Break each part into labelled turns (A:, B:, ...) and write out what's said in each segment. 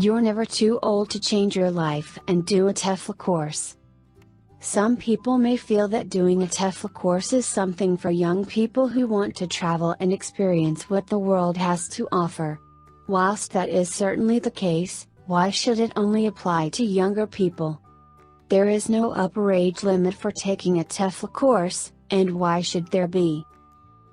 A: You're never too old to change your life and do a TEFL course. Some people may feel that doing a TEFL course is something for young people who want to travel and experience what the world has to offer. Whilst that is certainly the case, why should it only apply to younger people? There is no upper age limit for taking a TEFL course, and why should there be?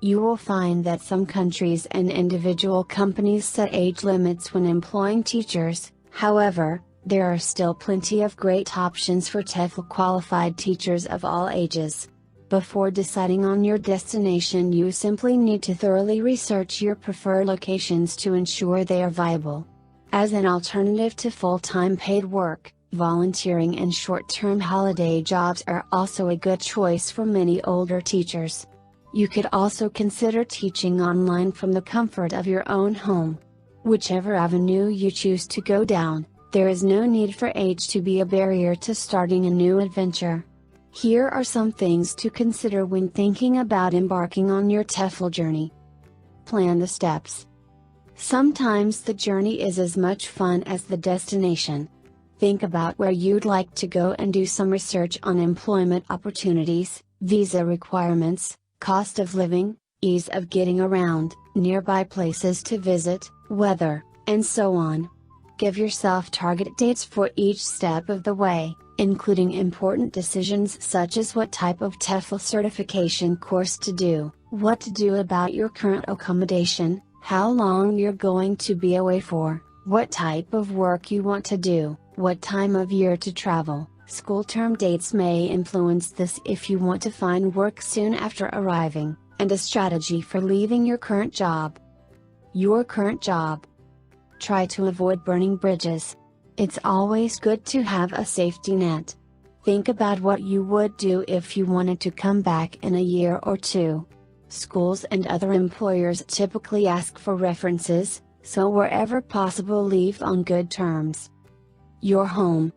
A: You will find that some countries and individual companies set age limits when employing teachers. However, there are still plenty of great options for TEFL qualified teachers of all ages. Before deciding on your destination, you simply need to thoroughly research your preferred locations to ensure they are viable. As an alternative to full-time paid work, volunteering and short-term holiday jobs are also a good choice for many older teachers. You could also consider teaching online from the comfort of your own home. Whichever avenue you choose to go down, there is no need for age to be a barrier to starting a new adventure. Here are some things to consider when thinking about embarking on your TEFL journey. Plan the steps. Sometimes the journey is as much fun as the destination. Think about where you'd like to go and do some research on employment opportunities, visa requirements, cost of living, ease of getting around, nearby places to visit, weather, and so on. Give yourself target dates for each step of the way, including important decisions such as what type of TEFL certification course to do, what to do about your current accommodation, how long you're going to be away for, what type of work you want to do, what time of year to travel. School term dates may influence this if you want to find work soon after arriving, and a strategy for leaving your current job. Your current job. Try to avoid burning bridges. It's always good to have a safety net. Think about what you would do if you wanted to come back in a year or two. Schools and other employers typically ask for references, so wherever possible leave on good terms. Your home.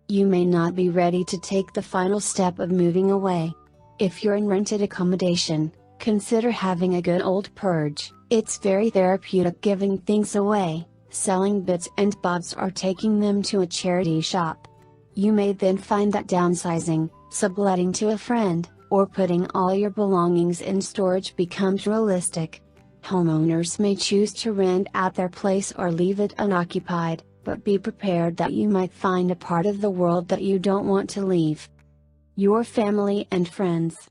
A: You may not be ready to take the final step of moving away. If you're in rented accommodation, consider having a good old purge. It's very therapeutic giving things away, selling bits and bobs, or taking them to a charity shop. You may then find that downsizing, subletting to a friend, or putting all your belongings in storage becomes realistic. Homeowners may choose to rent out their place or leave it unoccupied, but be prepared that you might find a part of the world that you don't want to leave. Your family and friends.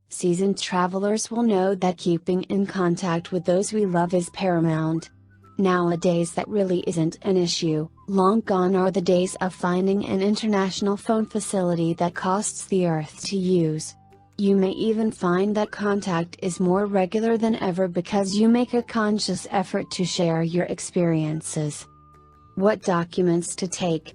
A: Seasoned travelers will know that keeping in contact with those we love is paramount. Nowadays that really isn't an issue. Long gone are the days of finding an international phone facility that costs the earth to use. You may even find that contact is more regular than ever because you make a conscious effort to share your experiences. What documents to take?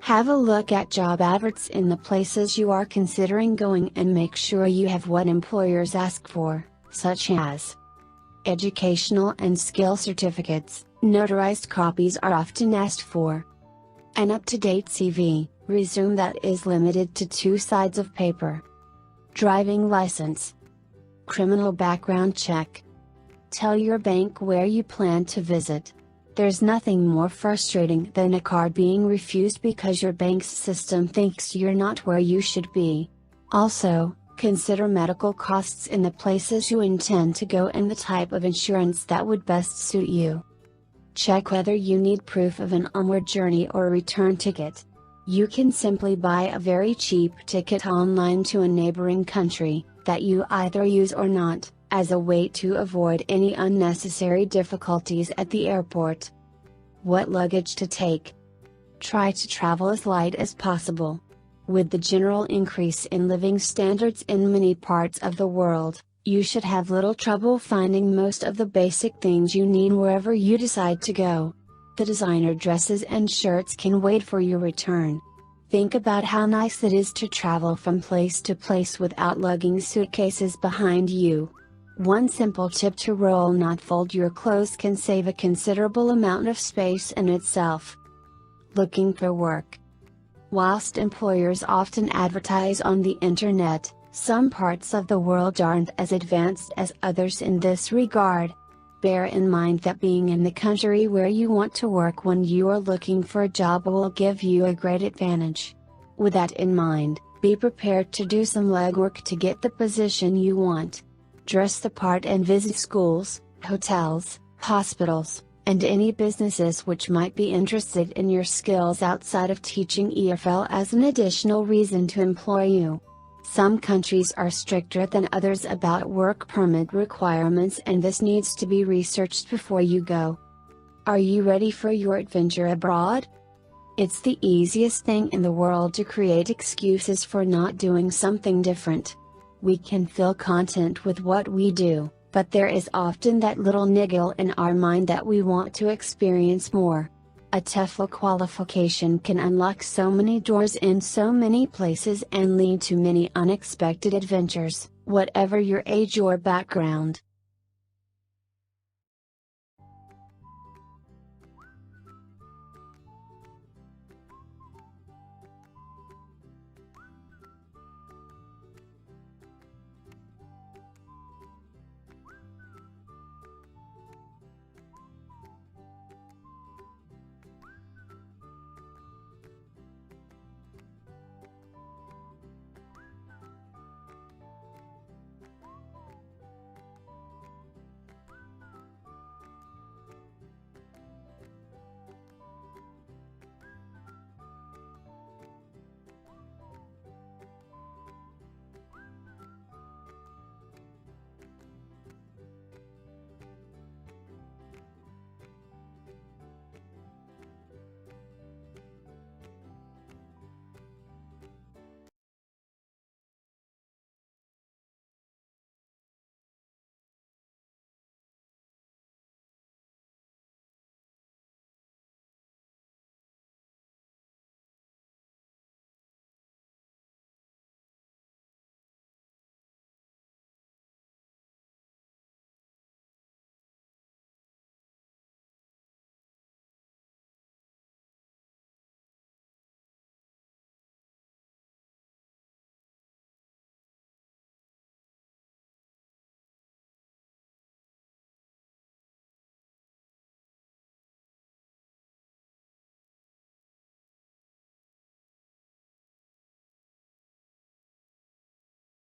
A: Have a look at job adverts in the places you are considering going and make sure you have what employers ask for, such as educational and skill certificates. Notarized copies are often asked for. An up-to-date CV, resume that is limited to 2 sides of paper. Driving license. Criminal background check. Tell your bank where you plan to visit. There's nothing more frustrating than a card being refused because your bank's system thinks you're not where you should be. Also, consider medical costs in the places you intend to go and the type of insurance that would best suit you. Check whether you need proof of an onward journey or a return ticket. You can simply buy a very cheap ticket online to a neighboring country, that you either use or not, as a way to avoid any unnecessary difficulties at the airport. What luggage to take? Try to travel as light as possible. With the general increase in living standards in many parts of the world, you should have little trouble finding most of the basic things you need wherever you decide to go. The designer dresses and shirts can wait for your return. Think about how nice it is to travel from place to place without lugging suitcases behind you. One simple tip to roll not fold your clothes can save a considerable amount of space in itself. Looking for work. Whilst employers often advertise on the internet, some parts of the world aren't as advanced as others in this regard. Bear in mind that being in the country where you want to work when you are looking for a job will give you a great advantage. With that in mind, be prepared to do some legwork to get the position you want. Dress the part and visit schools, hotels, hospitals, and any businesses which might be interested in your skills outside of teaching EFL as an additional reason to employ you. Some countries are stricter than others about work permit requirements, and this needs to be researched before you go. Are you ready for your adventure abroad? It's the easiest thing in the world to create excuses for not doing something different. We can feel content with what we do, but there is often that little niggle in our mind that we want to experience more. A TEFL qualification can unlock so many doors in so many places and lead to many unexpected adventures, whatever your age or background.